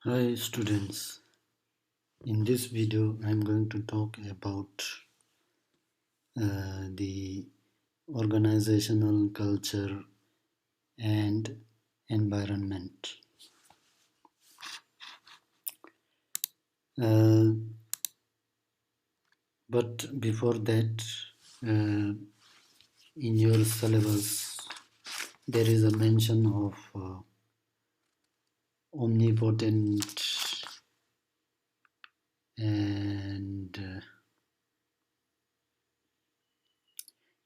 Hi students, in this video I am going to talk about the organizational culture and environment. Uh, but before that, in your syllabus there is a mention of omnipotent and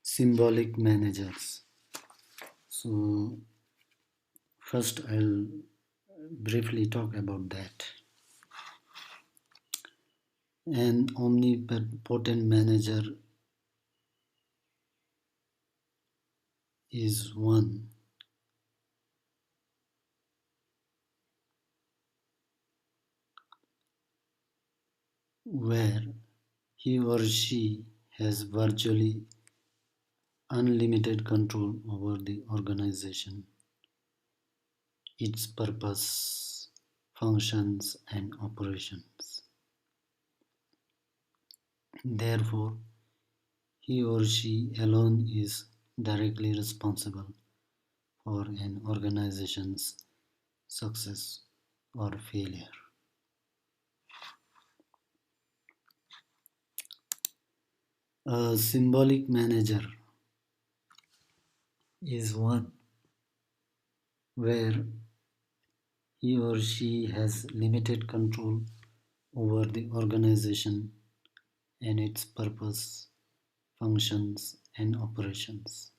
symbolic managers. So first I'll briefly talk about that. An omnipotent manager is one where he or she has virtually unlimited control over the organization, its purpose, functions, and operations. Therefore, he or she alone is directly responsible for an organization's success or failure. A symbolic manager is one where he or she has limited control over the organization and its purpose, functions, and operations.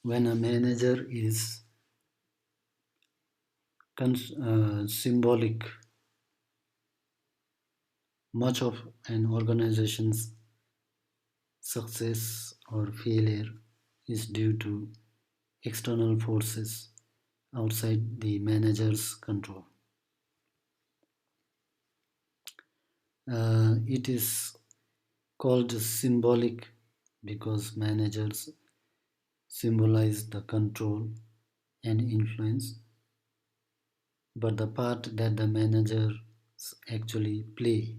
When a manager is symbolic, much of an organization's success or failure is due to external forces outside the manager's control. It is called symbolic because managers symbolize the control and influence, but the part that the managers actually play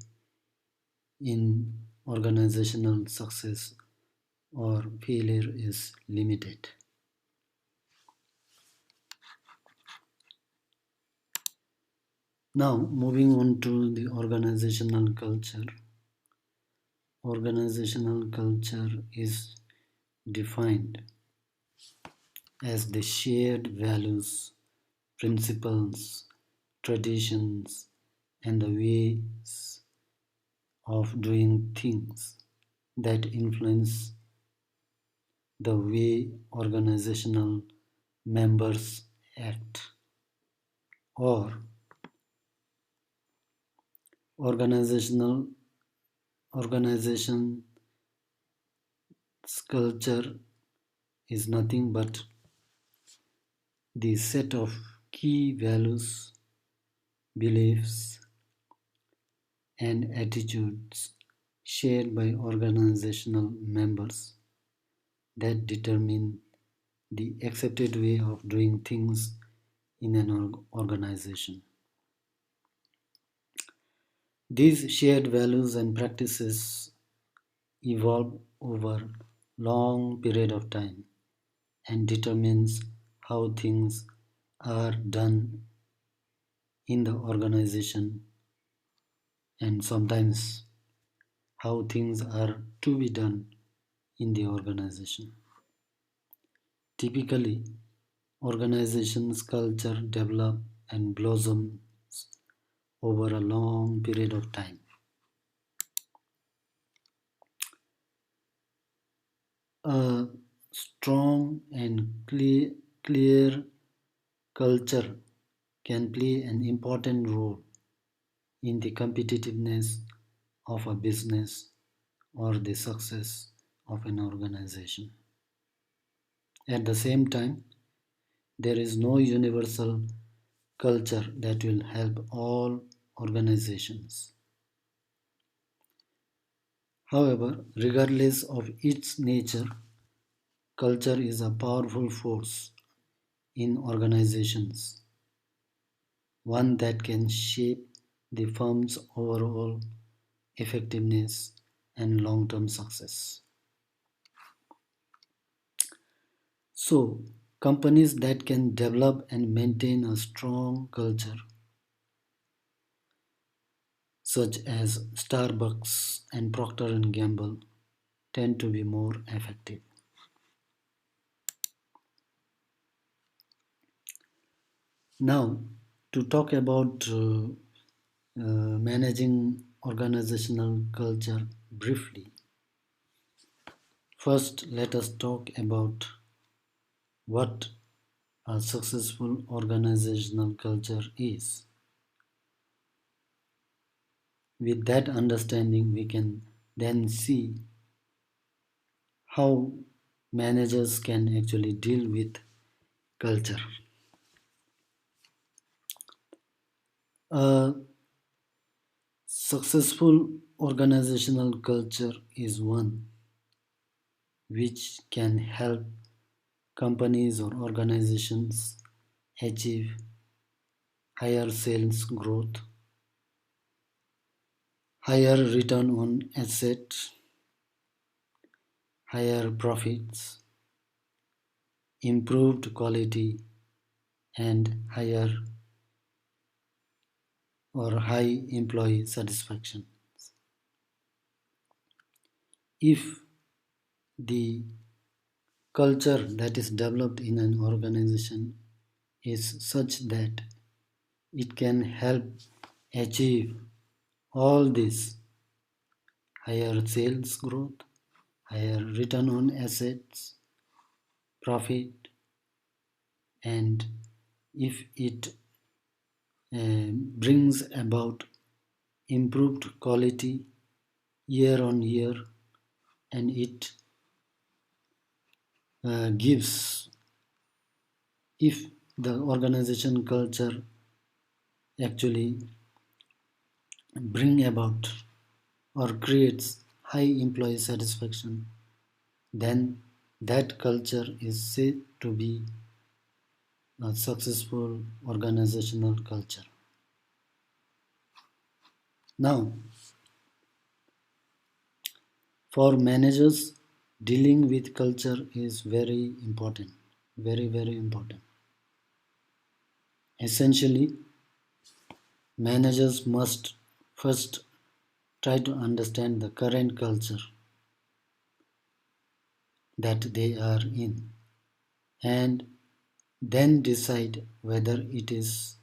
in organizational success or failure is limited. Now, moving on to the organizational culture. Organizational culture is defined as the shared values, principles, traditions, and the ways of doing things that influence the way organizational members act. Or organizational organization's culture is nothing but the set of key values, beliefs, and attitudes shared by organizational members that determine the accepted way of doing things in an organization. These shared values and practices evolve over long period of time and determines how things are done in the organization and sometimes how things are to be done in the organization. Typically, organizations' culture develop and blossoms over a long period of time. A strong and clear culture can play an important role in the competitiveness of a business or the success of an organization. At the same time, there is no universal culture that will help all organizations. However, regardless of its nature, culture is a powerful force in organizations one that can shape the firm's overall effectiveness and long-term success. So, companies that can develop and maintain a strong culture, such as Starbucks and Procter and Gamble, tend to be more effective. Now, to talk about managing organizational culture briefly, first let us talk about what a successful organizational culture is. With that understanding, we can then see how managers can actually deal with culture. A successful organizational culture is one which can help companies or organizations achieve higher sales growth, higher return on assets, higher profits, improved quality, and higher or high employee satisfaction. If the culture that is developed in an organization is such that it can help achieve all this higher sales growth, higher return on assets, profit, and if it brings about improved quality year on year, and it gives, if the organization culture actually bring about or creates high employee satisfaction, then that culture is said to be a successful organizational culture. Now, for managers, dealing with culture is very important, very, very important. Essentially, managers must first try to understand the current culture that they are in and then decide whether it is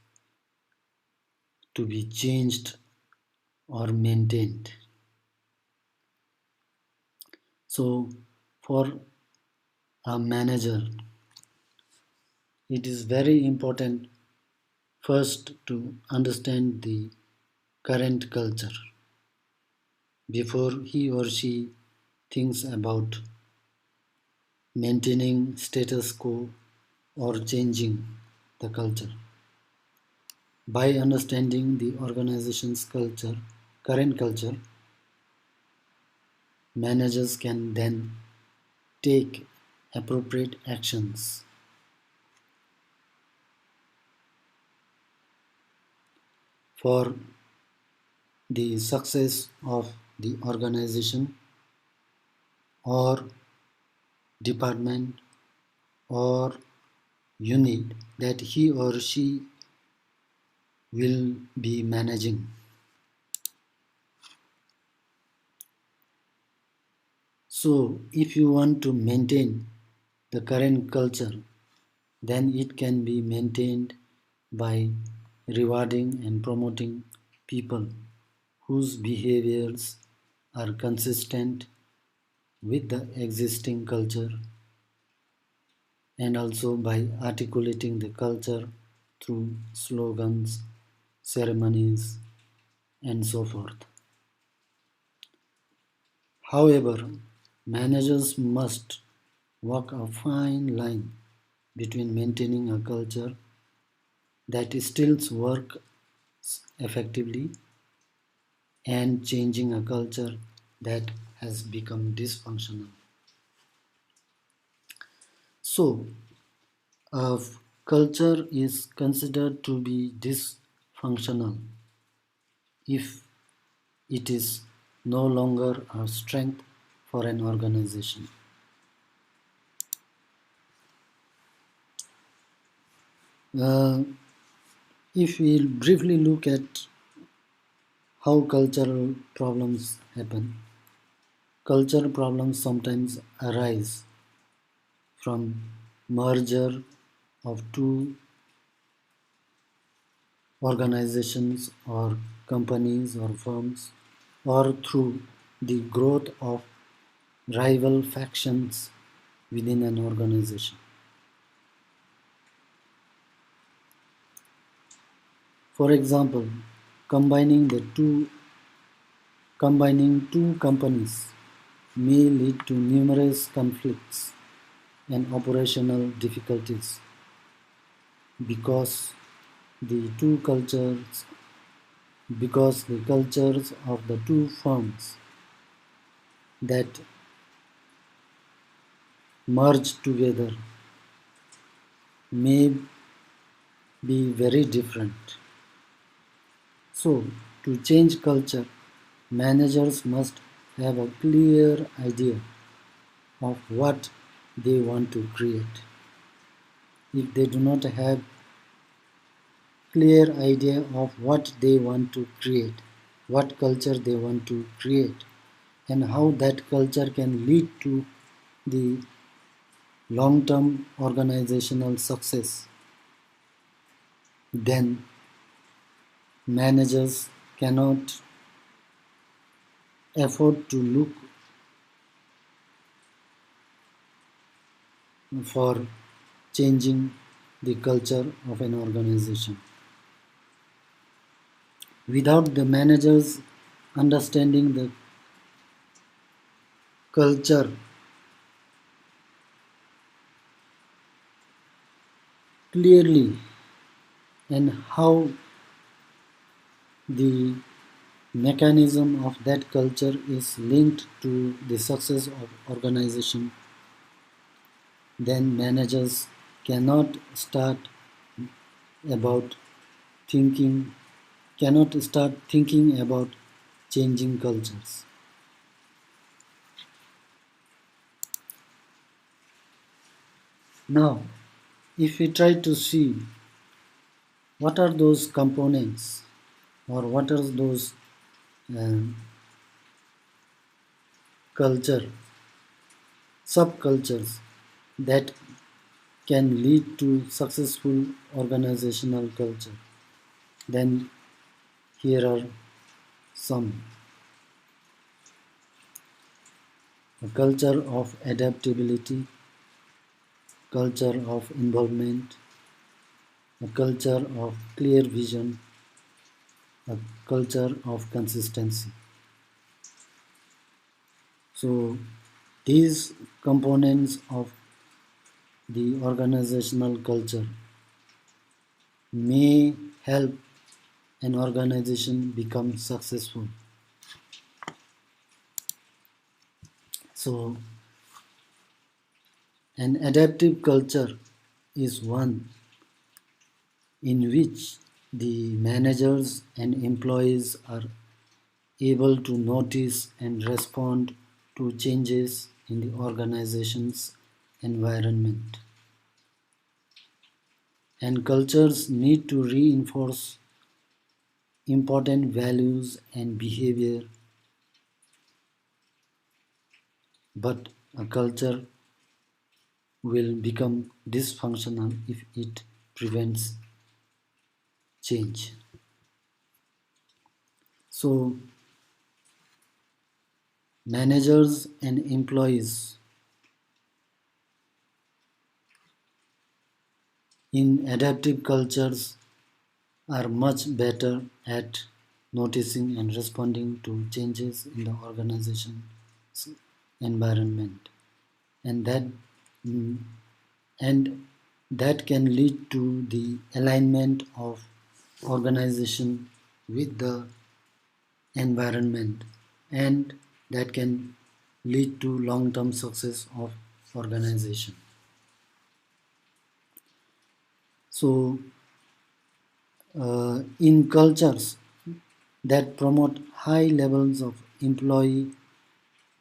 to be changed or maintained. So, for a manager, it is very important first to understand the current culture before he or she thinks about maintaining status quo or changing the culture. By understanding the organization's current culture, managers can then take appropriate actions for the success of the organization or department or unit that he or she will be managing. So, if you want to maintain the current culture, then it can be maintained by rewarding and promoting people whose behaviors are consistent with the existing culture, and also by articulating the culture through slogans, ceremonies, and so forth. However, managers must walk a fine line between maintaining a culture that still works effectively and changing a culture that has become dysfunctional. So, a culture is considered to be dysfunctional functional if it is no longer a strength for an organization. Uh, if we briefly look at how cultural problems happen, cultural problems sometimes arise from merger of two organizations or companies or firms, or through the growth of rival factions within an organization. For example, combining the two combining two companies may lead to numerous conflicts and operational difficulties because the two cultures because the cultures of the two firms that merge together may be very different. So, to change culture, managers must have a clear idea of what they want to create. If they do not have clear idea of what they want to create, what culture they want to create, and how that culture can lead to the long-term organizational success, then managers cannot afford to look for changing the culture of an organization. Without the managers understanding the culture clearly and how the mechanism of that culture is linked to the success of organization, then managers cannot start about thinking cannot start thinking about changing cultures. Now, if we try to see what are those components or what are those um, culture subcultures that can lead to successful organizational culture, then here are some. A culture of adaptability, culture of involvement, a culture of clear vision, a culture of consistency. So these components of the organizational culture may help an organization become successful. So an adaptive culture is one in which the managers and employees are able to notice and respond to changes in the organization's environment. And cultures need to reinforce important values and behavior, but a culture will become dysfunctional if it prevents change. So, managers and employees in adaptive cultures are much better at noticing and responding to changes in the organization's environment, and mm, and that can lead to the alignment of organization with the environment, and that can lead to long-term success of organization. So In cultures that promote high levels of employee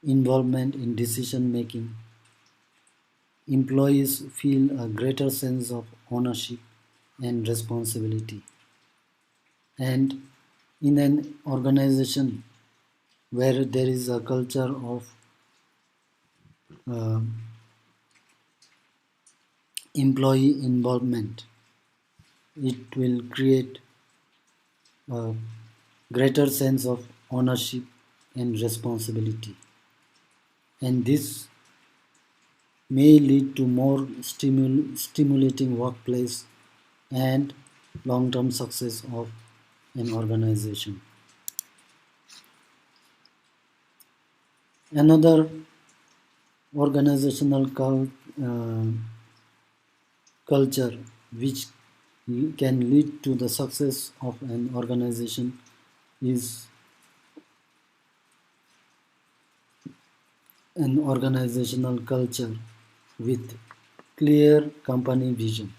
involvement in decision making, employees feel a greater sense of ownership and responsibility. And in an organization where there is a culture of uh, employee involvement, it will create a greater sense of ownership and responsibility. And this may lead to more stimulating workplace and long-term success of an organization. Another organizational culture which can lead to the success of an organization is an organizational culture with clear company vision.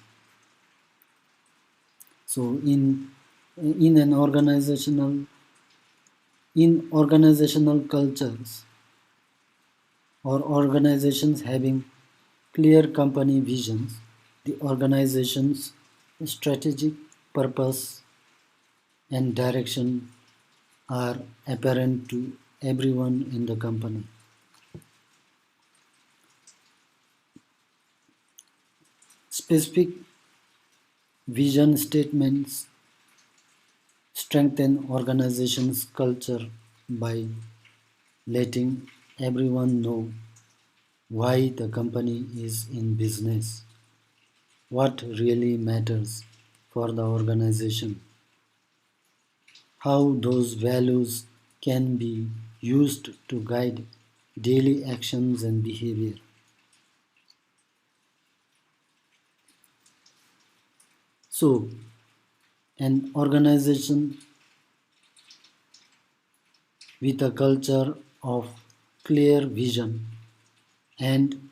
So in an organizational cultures or organizations having clear company visions, the organization's strategic purpose and direction are apparent to everyone in the company. Specific vision statements strengthen organization's culture by letting everyone know why the company is in business, what really matters for the organization, how those values can be used to guide daily actions and behavior. So, an organization with a culture of clear vision and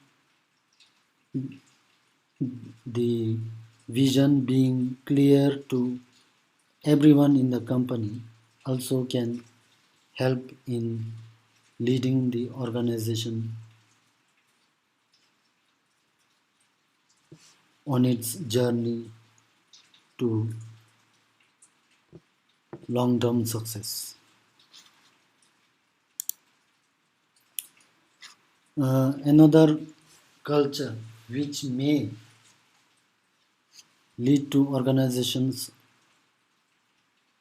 the vision being clear to everyone in the company also can help in leading the organization on its journey to long term success. Another culture which may lead to organizations'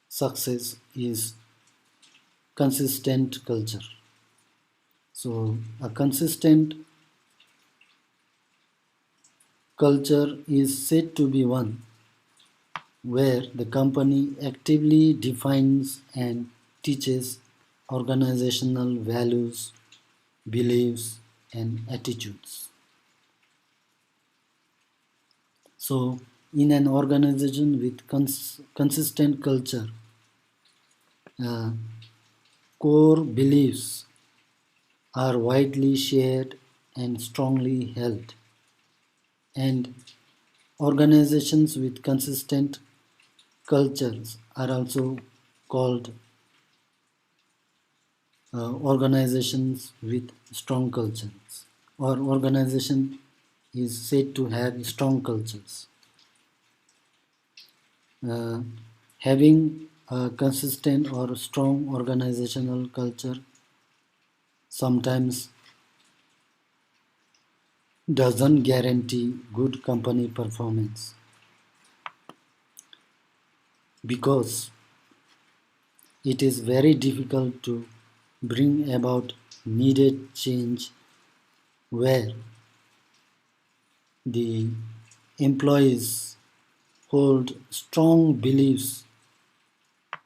success is consistent culture. So, a consistent culture is said to be one where the company actively defines and teaches organizational values, beliefs, and attitudes. So, in an organization with consistent culture, uh, core beliefs are widely shared and strongly held, and organizations with consistent cultures are also called organizations with strong cultures, or organization is said to have strong cultures. Uh, Having a consistent or strong organizational culture sometimes doesn't guarantee good company performance because it is very difficult to bring about needed change where the employees hold strong beliefs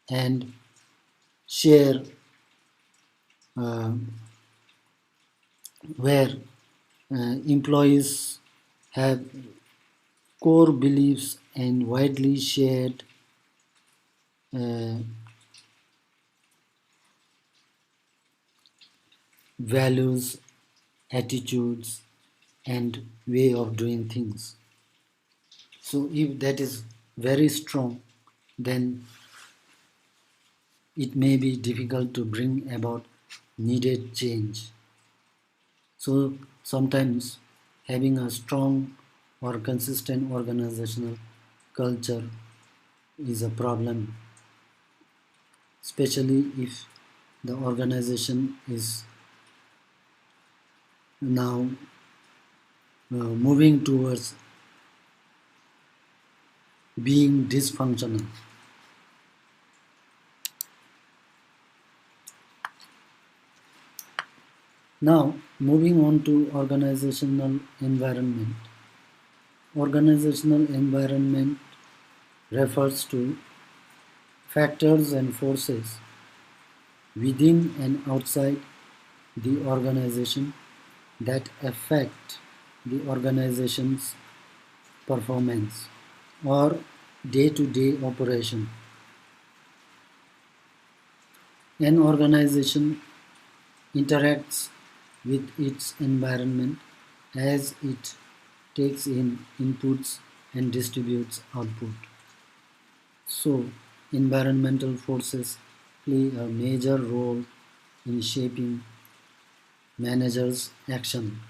and share uh, where employees have core beliefs and widely shared uh, values, attitudes, and way of doing things. So, if that is very strong, then it may be difficult to bring about needed change. So sometimes having a strong or consistent organizational culture is a problem, especially if the organization is now moving towards being dysfunctional. Now, moving on to organizational environment. Organizational environment refers to factors and forces within and outside the organization that affect the organization's performance or day-to-day operation. An organization interacts with its environment as it takes in inputs and distributes output. So, environmental forces play a major role in shaping managers' action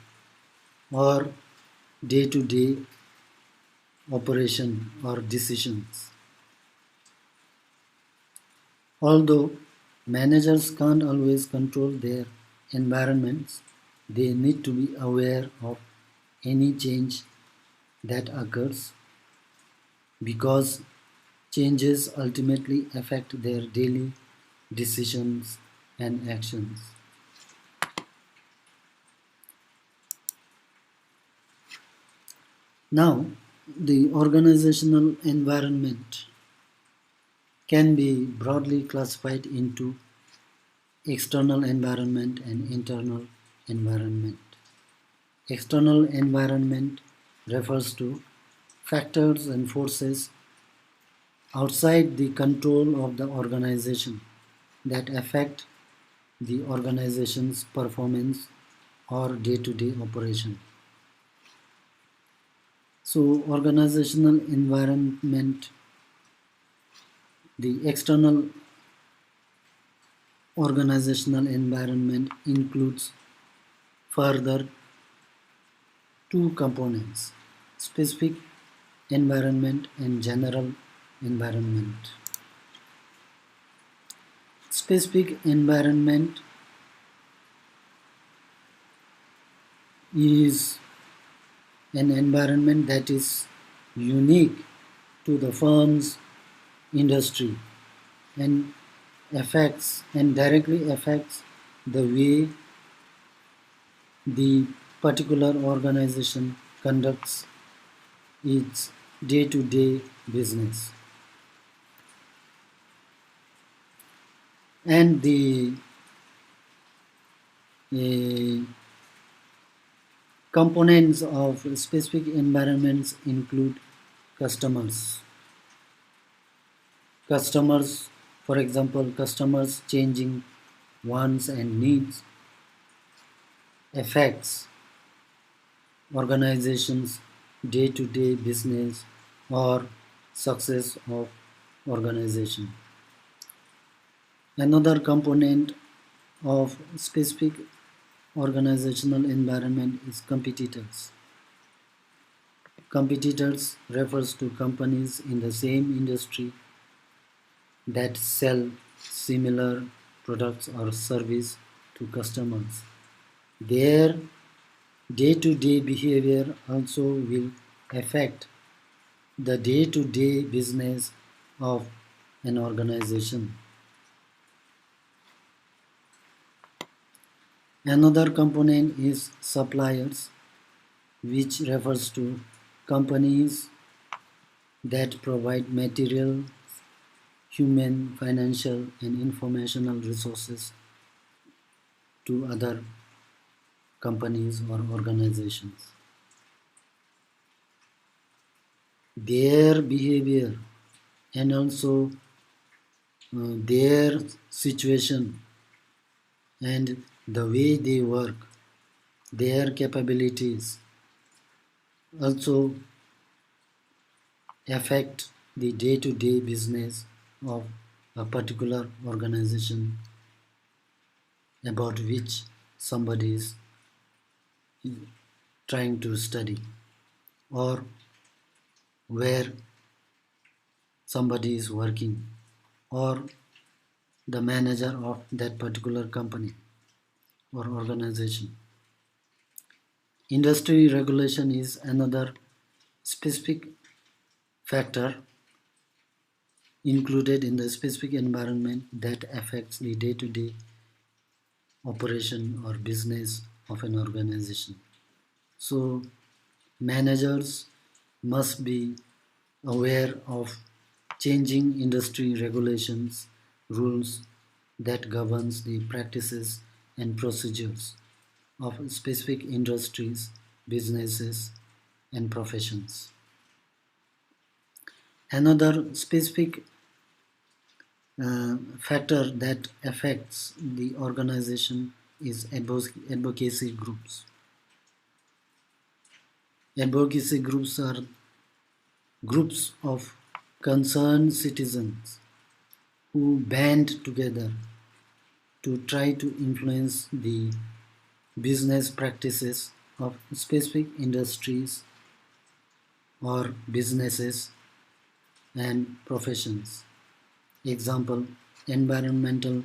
or day-to-day operation or decisions. Although managers can't always control their environments, they need to be aware of any change that occurs because changes ultimately affect their daily decisions and actions. Now, the organizational environment can be broadly classified into external environment and internal environment. External environment refers to factors and forces outside the control of the organization that affect the organization's performance or day-to-day operation. So organizational environment, the external organizational environment includes further two components: specific environment and general environment. Specific environment is an environment that is unique to the firm's industry and directly affects the way the particular organization conducts its day-to-day business. And the components of specific environments include customers. Customers, for example, customers changing wants and needs affects organizations' day-to-day business or success of organization. Another component of specific organizational environment is competitors. Competitors refers to companies in the same industry that sell similar products or service to customers. Their day-to-day behavior also will affect the day-to-day business of an organization. Another component is suppliers, which refers to companies that provide material, human, financial, and informational resources to other companies or organizations. Their behavior and also their situation and the way they work, their capabilities also affect the day-to-day business of a particular organization about which somebody is trying to study, or where somebody is working, or the manager of that particular company or organization. Industry regulation is another specific factor included in the specific environment that affects the day-to-day operation or business of an organization. So managers must be aware of changing industry regulations, rules that governs the practices and procedures of specific industries, businesses, and professions. Another specific factor that affects the organization is advocacy groups. Advocacy groups are groups of concerned citizens who band together to try to influence the business practices of specific industries or businesses and professions. Example, environmental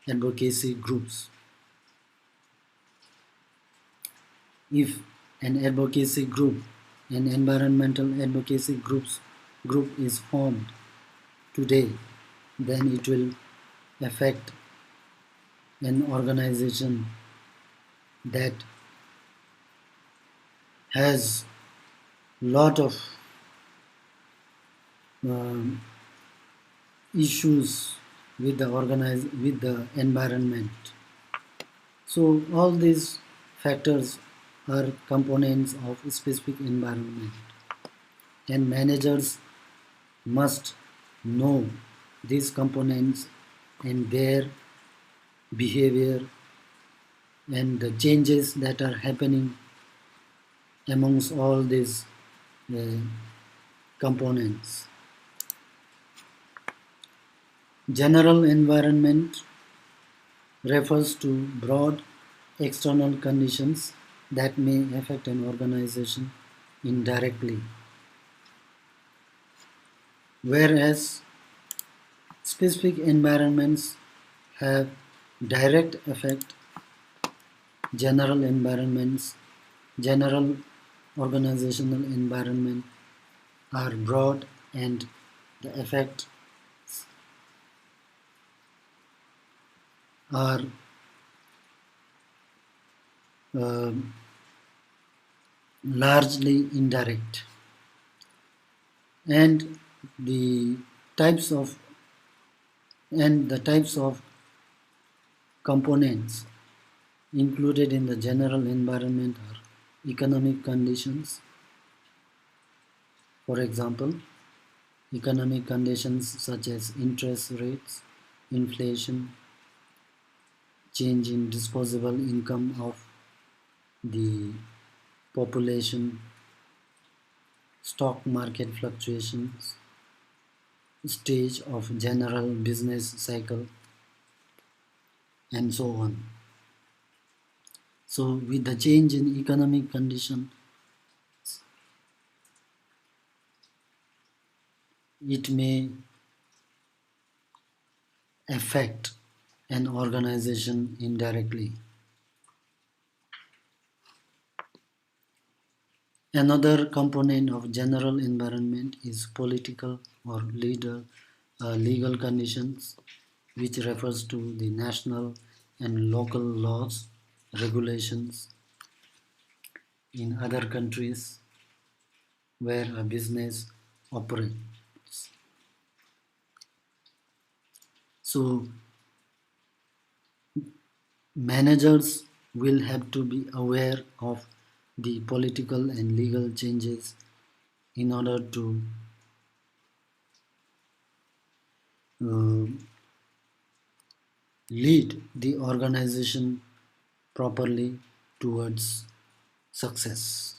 advocacy groups. If an advocacy group, an environmental advocacy group is formed today, then it will affect an organization that has lot of um, issues with the environment. So all these factors are components of a specific environment, and managers must know these components and their behavior and the changes that are happening amongst all these uh, components. General environment refers to broad external conditions that may affect an organization indirectly, whereas specific environments have direct effect. General environments, general organizational environment are broad, and the effects are um largely indirect, and the types of the types of components included in the general environment are economic conditions. For example, economic conditions such as interest rates, inflation, change in disposable income of the population, stock market fluctuations, stage of general business cycle, and so on. So with the change in economic condition, it may affect an organization indirectly. Another component of general environment is political or legal conditions, which refers to the national and local laws, regulations in other countries where a business operates. So managers will have to be aware of the political and legal changes in order to uh, lead the organization properly towards success.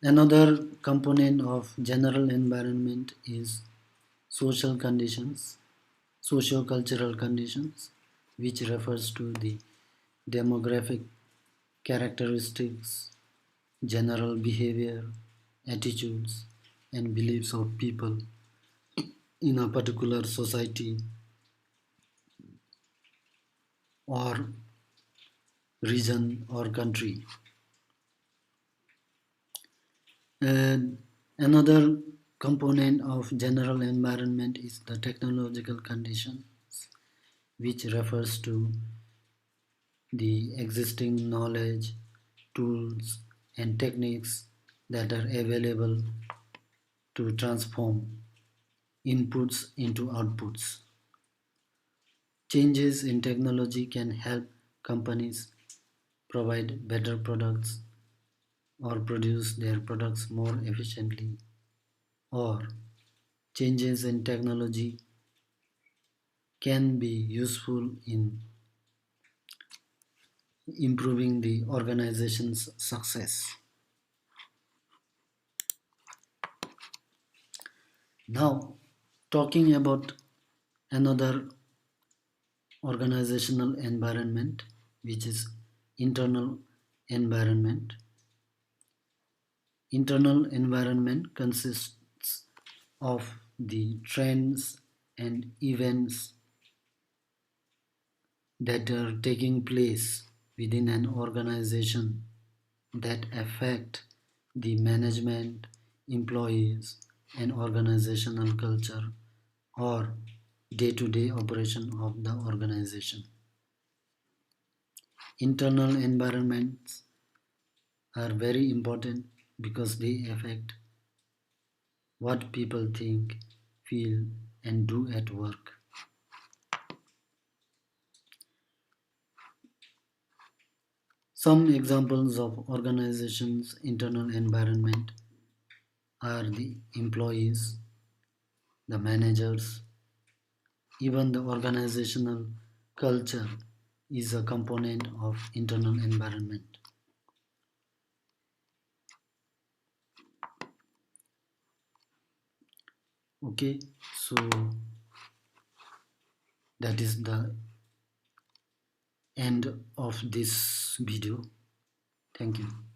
Another component of general environment is social conditions, socio-cultural conditions, which refers to the demographic characteristics, general behavior, attitudes, and beliefs of people in a particular society or region or country. And another component of general environment is the technological conditions, which refers to the existing knowledge, tools, and techniques that are available to transform inputs into outputs. Changes in technology can help companies provide better products or produce their products more efficiently, or changes in technology can be useful in improving the organization's success. Now, talking about another organizational environment, which is internal environment. Internal environment consists of the trends and events that are taking place within an organization that affect the management, employees, and organizational culture or day-to-day operation of the organization. Internal environments are very important because they affect what people think, feel, and do at work. Some examples of organizations' internal environment are the employees, the managers, even the organizational culture is a component of internal environment. Okay, so that is the end of this video. Thank you.